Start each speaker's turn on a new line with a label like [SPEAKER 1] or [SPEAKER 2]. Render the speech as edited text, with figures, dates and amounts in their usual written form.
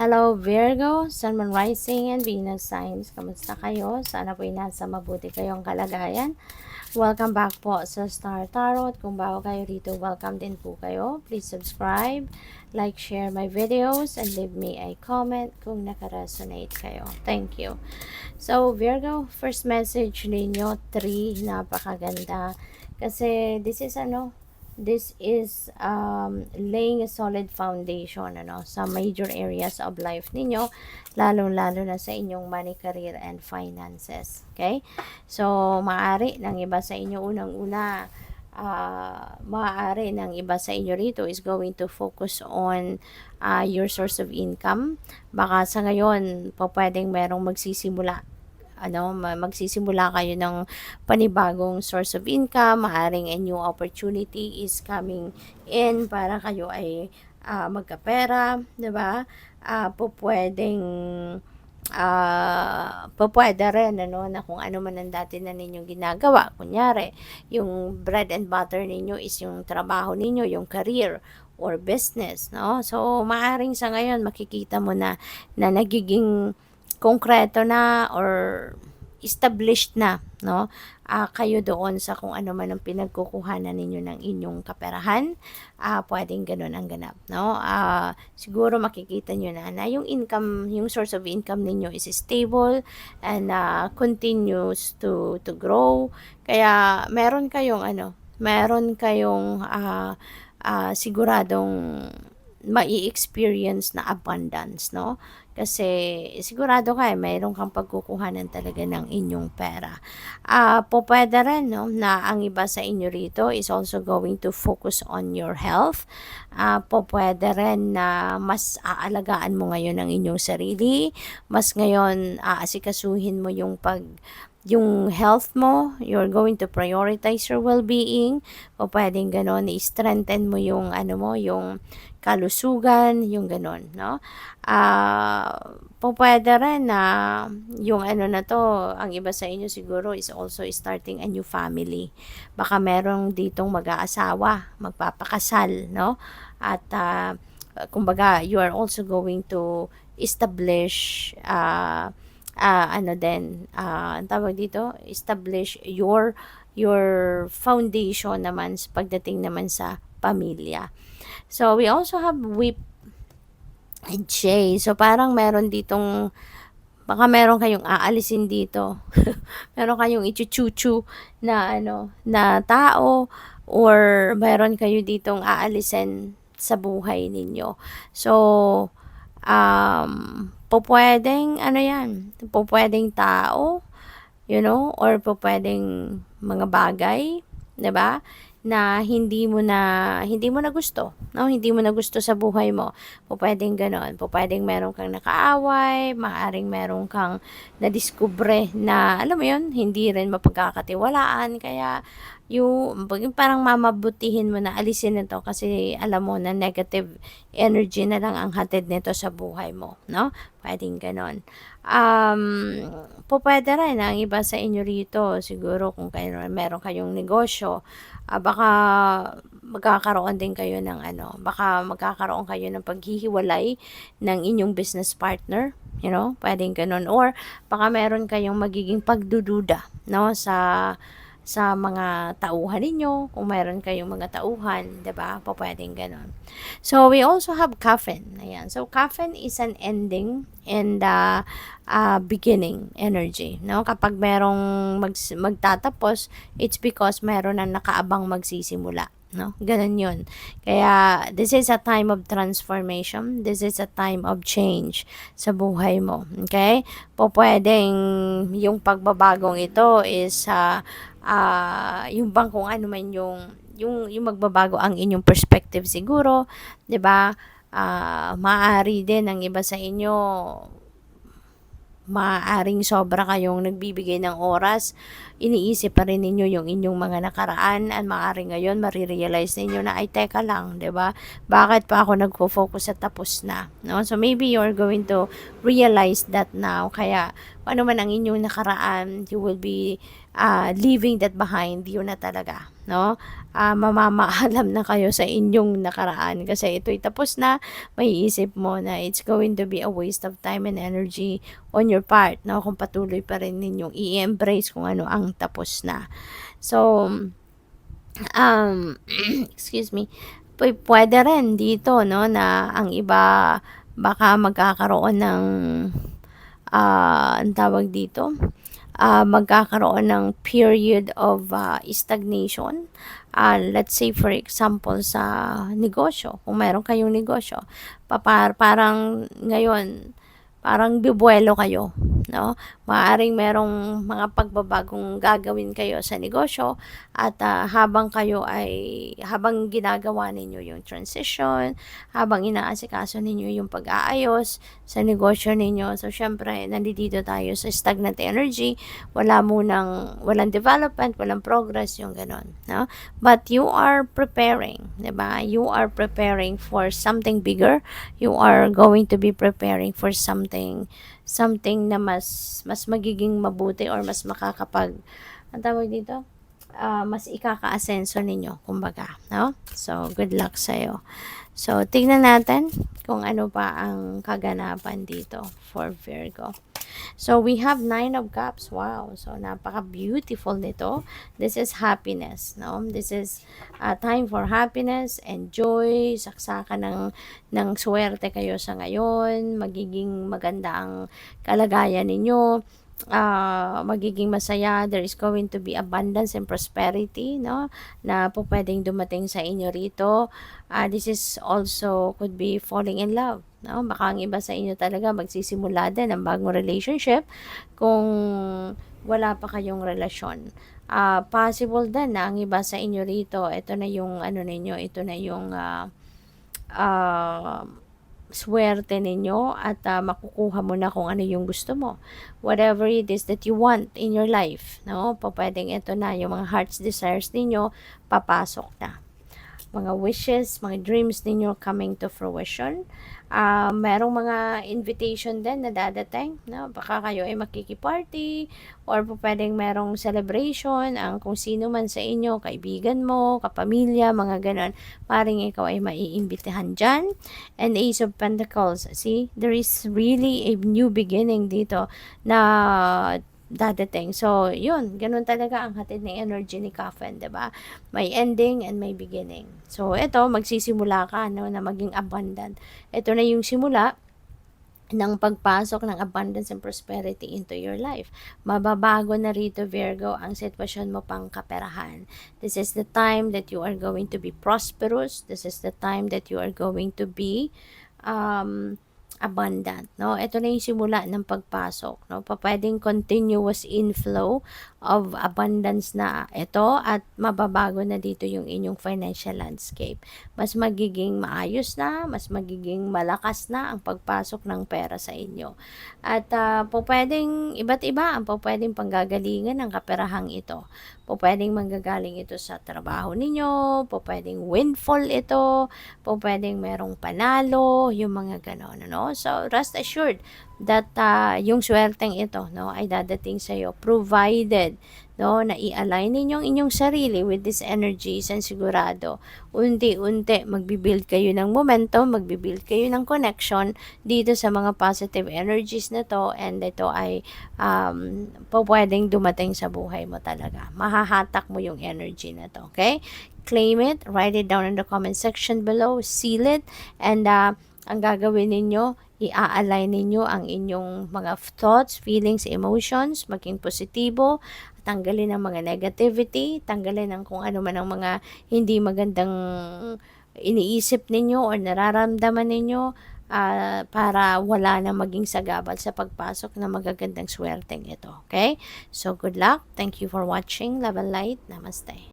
[SPEAKER 1] Hello Virgo, Sun, Moon, Rising, and Venus signs. Kamusta kayo? Sana po'y nasa mabuti kayong kalagayan. Welcome back po sa Star Tarot. Kung bago kayo dito, welcome din po kayo. Please subscribe, like, share my videos, and leave me a comment kung nakaresonate kayo. Thank you. So Virgo, first message ninyo, 3, napakaganda. Kasi this is laying a solid foundation sa major areas of life ninyo, lalong-lalo na sa inyong money, career, and finances. Okay? So, maaari ng iba sa inyo, unang-una, maaari ng iba sa inyo rito is going to focus on your source of income. Baka sa ngayon, pwedeng merong magsisimula magsisimula kayo ng panibagong source of income, maaring a new opportunity is coming in para kayo ay magkapera, 'di ba? Pwede rin na kung ano man ang dati na ninyong ginagawa. Kunyari, yung bread and butter ninyo is yung trabaho ninyo, yung career or business, no? So, maaring sa ngayon makikita mo na nagiging konkreto na or established na, no? Kayo doon sa kung ano man ang pinagkukuhanan ninyo ng inyong kaperahan, pwedeng ganun ang ganap, no? Siguro makikita nyo na yung income, yung source of income ninyo is stable and continues to grow. Kaya meron kayong siguradong mai-experience na abundance, no? Kasi sigurado ka mayroon kang pagkukuhanan talaga ng inyong pera. Pwede rin, no, na ang iba sa inyo rito is also going to focus on your health. Pwede rin na mas aalagaan mo ngayon ang inyong sarili, mas ngayon aasikasuhin mo yung health mo, you're going to prioritize your well-being, o pwedeng ganon, i-strengthen mo yung yung kalusugan, yung ganon, no? Pwede rin na yung na to, ang iba sa inyo siguro is also starting a new family. Baka merong ditong mag-aasawa, magpapakasal, no? At kumbaga, you are also going to establish ang tawag dito, establish your foundation naman pagdating naman sa pamilya. So, we also have whip and J. So, parang meron ditong, baka meron kayong aalisin dito. Meron kayong ichuchuchu na na tao, or meron kayo ditong aalisin sa buhay ninyo. So, pwedeng pwedeng tao, or pwedeng mga bagay, 'di ba? Na hindi mo na gusto, no? Hindi mo na gusto sa buhay mo. Pwedeng gano'n. Pwedeng meron kang nakaaway, maaring meron kang nadiskubre na, alam mo 'yun, hindi rin mapagkakatiwalaan. Kaya yung parang mamabutihin mo na alisin nito kasi alam mo na negative energy na lang ang hatid nito sa buhay mo, no? Pwedeng ganon. Pwede rin ang iba sa inyo rito, siguro kung meron kayong negosyo, baka magkakaroon din kayo ng baka magkakaroon kayo ng paghihiwalay ng inyong business partner, pwedeng ganon. Or baka meron kayong magiging pagdududa, no, sa mga tauhan ninyo, kung mayroon kayong mga tauhan, 'di ba? Pwedeng ganon. So, we also have coffin. Ayan. So, coffin is an ending and beginning energy, no? Kapag merong magtatapos, it's because meron na nakaabang magsisimula, no? Ganun 'yun. Kaya this is a time of transformation. This is a time of change sa buhay mo. Okay? Pwedeng yung pagbabagong ito is yung bang kung ano man yung magbabago ang inyong perspective siguro, 'di ba? Maaari din ang iba sa inyo, maaaring sobra kayong nagbibigay ng oras, iniisip pa rin ninyo yung inyong mga nakaraan, at maaaring ngayon marirealize ninyo na ay teka lang, 'di ba? Bakit pa ako nagfo-focus sa tapos na, no? So maybe you're going to realize that now. Kaya ano man ang inyong nakaraan, you will be leaving that behind, yun na talaga, no? Mamamaalam na kayo sa inyong nakaraan kasi ito'y tapos na. Maiisip mo na it's going to be a waste of time and energy on your part, no? Kung patuloy pa rin ninyong i-embrace kung ano ang tapos na. So, excuse me, pwede rin dito, no, na ang iba baka magkakaroon ng, ang tawag dito, magkakaroon ng period of stagnation. Let's say for example sa negosyo, kung meron kayong negosyo, parang ngayon, parang bibuelo kayo, no? Maaaring merong mga pagbabagong gagawin kayo sa negosyo at habang ginagawa ninyo yung transition, habang inaasikaso ninyo yung pag-aayos sa negosyo ninyo, so syempre nandito tayo sa stagnant energy, walang development, walang progress, yung ganon, no? But you are preparing, diba? You are preparing for something bigger. You are going to be preparing for something na mas magiging mabuti or mas makakapag, ang tawag dito, mas ikaka-asenso ninyo, kumbaga, no? So, good luck sa'yo. So, tignan natin kung ano pa ang kaganapan dito for Virgo. So, we have 9 of Cups. Wow. So, napaka-beautiful nito. This is happiness, no? This is time for happiness and joy. Saksakan ng swerte kayo sa ngayon. Magiging maganda ang kalagayan ninyo. Magiging masaya. There is going to be abundance and prosperity, no? Na po pwedeng dumating sa inyo rito. This is also could be falling in love, no? Baka ang iba sa inyo talaga magsisimula din ng bagong relationship kung wala pa kayong relasyon. Possible din na ang iba sa inyo rito, ito na yung ano ninyo, ito na yung swerte ninyo at makukuha mo na kung ano yung gusto mo. Whatever it is that you want in your life, no? Pwedeng ito na yung mga heart's desires ninyo, papasok na. Mga wishes, mga dreams ninyo coming to fruition. Merong mga invitation din na dadating, no? Baka kayo ay makikiparty or pwedeng merong celebration, ang kung sino man sa inyo, kaibigan mo, kapamilya, mga ganon, paring ikaw ay maiimbitahan dyan. And Ace of Pentacles, see, there is really a new beginning dito na dadating. So, yun, ganun talaga ang hatid ng energy ni Coffin, 'di ba? May ending and may beginning. So, ito, magsisimula ka, no, na maging abundant. Ito na yung simula ng pagpasok ng abundance and prosperity into your life. Mababago na rito, Virgo, ang sitwasyon mo pang kaperahan. This is the time that you are going to be prosperous. This is the time that you are going to be abundant, no? Ito na yung simula ng pagpasok, no? Pwedeng continuous inflow of abundance na ito at mababago na dito yung inyong financial landscape. Mas magiging maayos na, mas magiging malakas na ang pagpasok ng pera sa inyo. At pwedeng iba't iba ang pwedeng panggagalingan ng kaperahang ito. Pwedeng manggagaling ito sa trabaho ninyo, pwedeng windfall ito, pwedeng merong panalo, yung mga ganon, no? So, rest assured that yung swerteng ito, no, ay dadating sa iyo provided, no, na i-align ninyong inyong sarili with this energies, and sigurado unti-unti magbi-build kayo ng momentum, magbi-build kayo ng connection dito sa mga positive energies na to, and ito ay pwedeng dumating sa buhay mo talaga. Mahahatak mo yung energy na to, okay? Claim it, write it down in the comment section below, seal it, and ang gagawin ninyo, i-align ninyo ang inyong mga thoughts, feelings, emotions, maging positibo, tanggalin ang mga negativity, tanggalin ang kung ano man ang mga hindi magandang iniisip ninyo or nararamdaman ninyo, para wala na maging sagabal sa pagpasok ng magagandang swerteng ito. Okay? So, good luck. Thank you for watching. Love and light. Namaste.